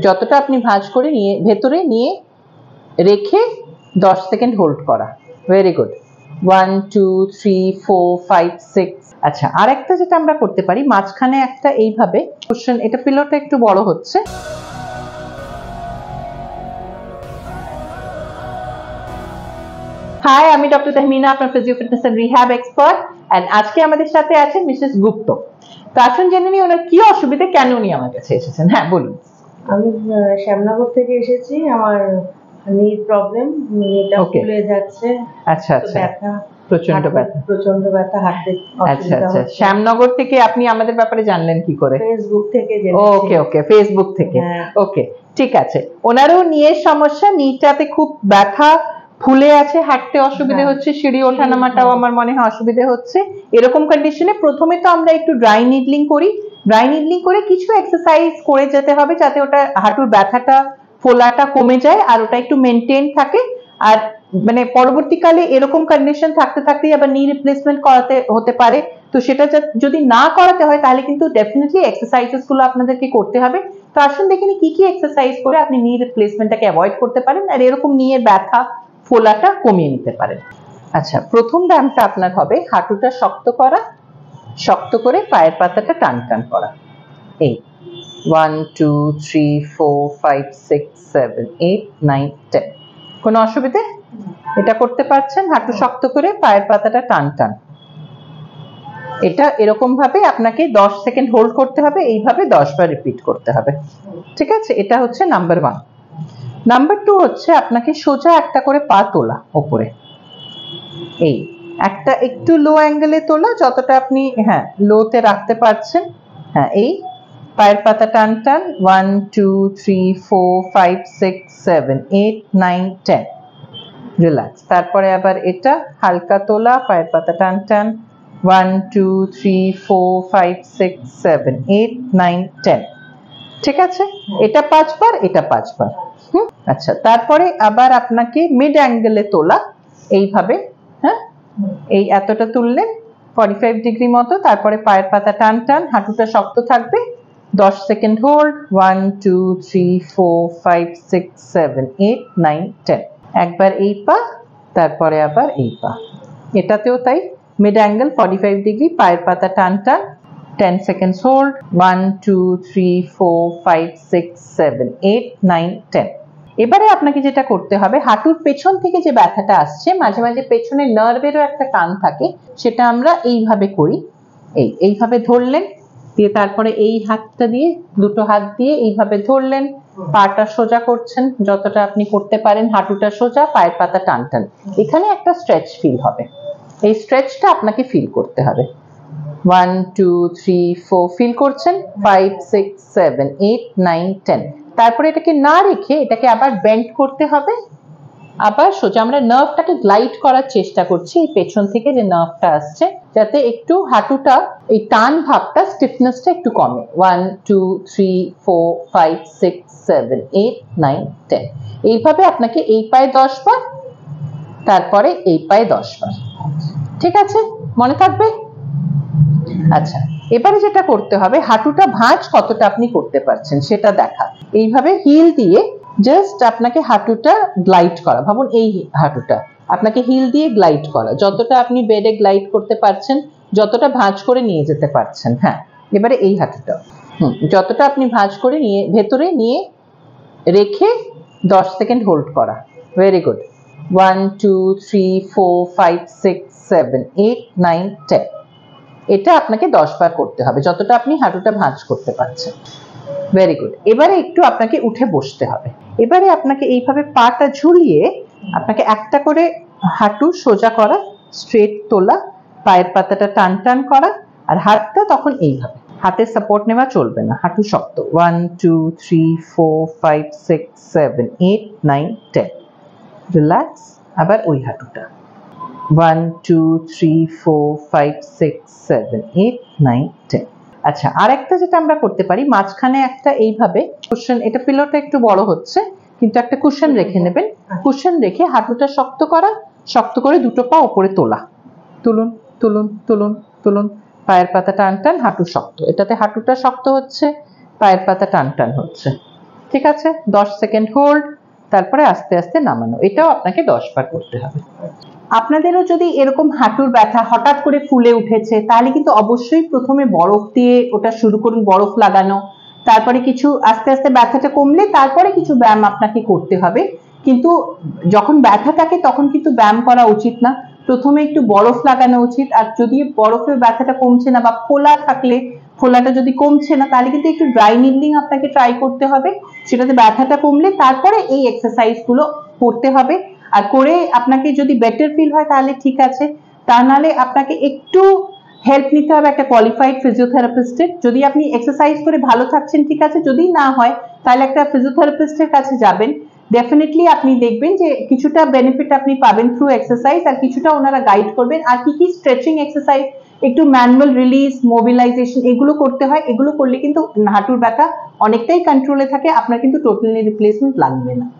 যতটা আপনি ভাঁজ করে নিয়ে ভেতরে নিয়ে রেখে 10 সেকেন্ড হোল্ড করা। Very good. 1 2 3 4 5 6। আচ্ছা, আর একটা যেটা আমরা করতে পারি, মাঝখানে একটা এইভাবে কুশন, এটা পিলোটা একটু বড় হচ্ছে। হাই, আমি ডক্টর তাহমিনা, আপনার physio fitness and rehab expert, and আজকে আমাদের সাথে আছেন মিসেস গুপ্ত। তো আসুন জেনে নিই ওনার কি অসুবিধা, কেন উনি আমার কাছে এসেছেন। হ্যাঁ বলুন। আমি শ্যামনগর থেকে এসেছি। আমার নি প্রবলেম, নিটা ফুলে যাচ্ছে। আচ্ছা আচ্ছা, ব্যথা, প্রচন্ড ব্যথা, প্রচন্ড ব্যথা, হাঁটতে আচ্ছা আচ্ছা। শ্যামনগর থেকে আপনি আমাদের ব্যাপারে জানলেন কি করে? ফেসবুক থেকে জেনেছি। ওকে ওকে, ফেসবুক থেকে। ওকে, ঠিক আছে। ওনারও নিয়ে সমস্যা, নিটাতে খুব ব্যথা, ফুলে আছে, হাঁটতে অসুবিধে হচ্ছে, সিঁড়ি ওঠা নামাটাও আমার মনে হয় অসুবিধে হচ্ছে। এরকম কন্ডিশনে প্রথমে তো আমরা একটু ড্রাই নিডলিং করি। ড্রাই নিডলিং করে কিছু এক্সারসাইজ করে যেতে হবে যাতে ওটা হাঁটুর ব্যথাটা, ফোলাটা কমে যায় আর ওটা একটু মেনটেন থাকে। আর মানে পরবর্তীকালে এরকম কন্ডিশন থাকতে থাকতেই আবার নি রিপ্লেসমেন্ট করাতে হতে পারে। তো সেটা যদি না করাতে হয় তাহলে কিন্তু ডেফিনেটলি এক্সারসাইজেস গুলো আপনাদেরকে করতে হবে। তো আসুন দেখিনি কি কি এক্সারসাইজ করে আপনি নি রিপ্লেসমেন্টটাকে অ্যাভয়েড করতে পারেন আর এরকম নিয়ে ব্যথা ফোলাটা কমিয়ে নিতে পারেন। আচ্ছা, প্রথম ব্যায়ামটা আপনার হবে হাঁটুটা শক্ত করা, শক্ত করে পায়ের পাতাটা টান টান করা। এই 1 2 3 4 5 6 7 8 9 10। কোনো অসুবিধে? এটা করতে পারছেন? হাঁটু শক্ত করে পায়ের পাতাটা টান টান। এটা এরকম ভাবে আপনাকে 10 সেকেন্ড হোল্ড করতে হবে, এইভাবে 10 বার রিপিট করতে হবে। ঠিক আছে, এটা হচ্ছে নাম্বার 1। নাম্বার 2 হচ্ছে আপনাকে সোজা একটা করে পা তোলা ওপরে। এই একটা একটু লো অ্যাঙ্গেলে তোলা, যতটা আপনি লোতে রাখতে পারছেন। এই পায়ের পাতা টান টান। 1 2 3 4 5 6 7 8 9 10। রিল্যাক্স। তারপরে আবার এটা হালকা তোলা, পায়ের পাতা টান টান। 1 2 3 4 5 6 7 8 9 10। ঠিক আছে, এটা 5 বার, এটা 5 বার। আচ্ছা, তারপরে আবার আপনাকে মিড অ্যাঙ্গেলে তোলা, এইভাবে। এই এতটা তুললেন 45 ডিগ্রি মতো। তারপরে পায়ের পাতা টান টান, হাঁটুটা শক্ত থাকবে। 10 সেকেন্ড হোল্ড। 1 2 3 4 5 6 7 8 9 10। একবার এই পা, তারপরে আবার এই পা। এটাতেও তাই, মিড অ্যাঙ্গেল 45 ডিগ্রি, পায়ের পাতা টান টান। 10 সেকেন্ডস হোল্ড। 1 2 3 4 5 6 7 8 9 10। এবারে আপনাকে যেটা করতে হবে, হাঁটুর পেছন থেকে যে ব্যথাটা আসছে, মাঝে মাঝে পেছনে নার্ভেরও একটা টান থাকে, সেটা আমরা এইভাবে করি। এইভাবে ধরলেন, দিয়ে তারপরে এই হাতটা দিয়ে, দুটো হাত দিয়ে এইভাবে ধরলেন, পাটা সোজা করছেন যতটা আপনি করতে পারেন, হাঁটুটা সোজা, পায়ের পাতা টান টান। এখানে একটা স্ট্রেচ ফিল হবে, এই স্ট্রেচটা আপনাকে ফিল করতে হবে। 1 2 3 4 ফিল করছেন। 5 6 7 8 9 10। তারপরে এটাকে না রেখে এটাকে আবার বেন্ড করতে হবে, আবার সোজা। আমরা নার্ভটাকে গ্লাইড করার চেষ্টা করছি, এই পেছন থেকে যে নার্ভটা আসছে, যাতে একটু হাঁটুটা, এই টান ভাবটা, স্টিফনেসটা একটু কমে। 1 2 3 4 5 6 7 8 9 10। এইভাবে আপনাকে এই পায়ে 10 বার, তারপরে এই পায়ে 10 বার। ঠিক আছে, মনে থাকবে? আচ্ছা, এবারে যেটা করতে হবে, হাঁটুটা ভাঁজ কতটা আপনি করতে পারছেন সেটা দেখা। এইভাবে হিল দিয়ে জাস্ট আপনাকে হাঁটুটা গ্লাইড করা। ভাবুন এই হাঁটুটা আপনাকে হিল দিয়ে গ্লাইড করা, যতটা আপনি বেডে গ্লাইড করতে পারছেন, যতটা ভাঁজ করে নিয়ে যেতে পারছেন। এবারে এই হাঁটুটা যতটা আপনি ভাঁজ করে নিয়ে ভেতরে নিয়ে রেখে 10 সেকেন্ড হোল্ড করা। Very good. 1 2 3 4 5 6 7 8 9 10। এটা আপনাকে 10 বার করতে হবে, যতটা আপনি হাঁটুটা ভাঁজ করতে পারছেন। Very good. এবারে একটু আপনাকে উঠে বসতে হবে। এবারে আপনাকে এইভাবে পাটা ঝুলিয়ে আপনাকে একটা করে হাঁটু সোজা করা, স্ট্রেট তোলা, পায়ের পাতাটা টান টান করা, আর হাতটা তখন এইভাবে। হাতের সাপোর্ট নেওয়া চলবে না, হাঁটু শক্ত। 1 2 3 4 5 6 7 8 9 10। রিল্যাক্স। আবার ওই হাঁটুটা। 1 2 3 4 5 6 7 8 9 10। আচ্ছা, আর একটা যেটা আমরা করতে পারি, মাঝখানে একটা এইভাবে কুশন, এটা পিলোটা একটু বড় হচ্ছে, কিন্তু একটা কুশন রেখে নেবেন। কুশন রেখে হাঁটুটা শক্ত করা, শক্ত করে দুটো পা উপরে তোলা। তুলুন তুলুন তুলুন তুলুন, পায়ের পাতা টান টান, হাঁটু শক্ত। এটাতে হাঁটুটা শক্ত হচ্ছে, পায়ের পাতা টান টান হচ্ছে। ঠিক আছে, 10 সেকেন্ড হোল্ড, তারপরে আস্তে আস্তে নামানো। এটাও আপনাকে 10 বার করতে হবে। আপনাদেরও যদি এরকম হাঁটুর ব্যথা হঠাৎ করে ফুলে উঠেছে, তাহলে কিন্তু অবশ্যই প্রথমে বরফ দিয়ে ওটা শুরু করুন, বরফ লাগানো। তারপরে কিছু আস্তে আস্তে ব্যথাটা কমলে তারপরে কিছু ব্যায়াম আপনাকে করতে হবে। কিন্তু যখন ব্যথা থাকে তখন কিন্তু ব্যায়াম করা উচিত না, প্রথমে একটু বরফ লাগানো উচিত। আর যদি বরফে ব্যথাটা কমছে না বা ফোলা থাকলে ফোলাটা যদি কমছে না, তাহলে কিন্তু একটু ড্রাই নিডলিং আপনাকে ট্রাই করতে হবে, সেটাতে ব্যথাটা কমলে তারপরে এই এক্সারসাইজ গুলো করতে হবে। আর করে আপনাকে যদি বেটার ফিল হয় তাহলে ঠিক আছে, তা নাহলে আপনাকে একটু হেল্প নিতে হবে একটা কোয়ালিফাইড ফিজিওথেরাপিস্টের। যদি আপনি এক্সারসাইজ করে ভালো থাকছেন ঠিক আছে, যদি না হয় তাহলে একটা ফিজিওথেরাপিস্টের কাছে যাবেন। ডেফিনেটলি আপনি দেখবেন যে কিছুটা বেনিফিট আপনি পাবেন থ্রু এক্সারসাইজ, আর কিছুটা ওনারা গাইড করবেন। আর কি কি স্ট্রেচিং এক্সারসাইজ, একটু ম্যানুয়াল রিলিজ, মোবিলাইজেশন, এগুলো করতে হয়। এগুলো করলে কিন্তু হাঁটুর ব্যথা অনেকটাই কন্ট্রোলে থাকে, আপনার কিন্তু টোটালি রিপ্লেসমেন্ট লাগবে না।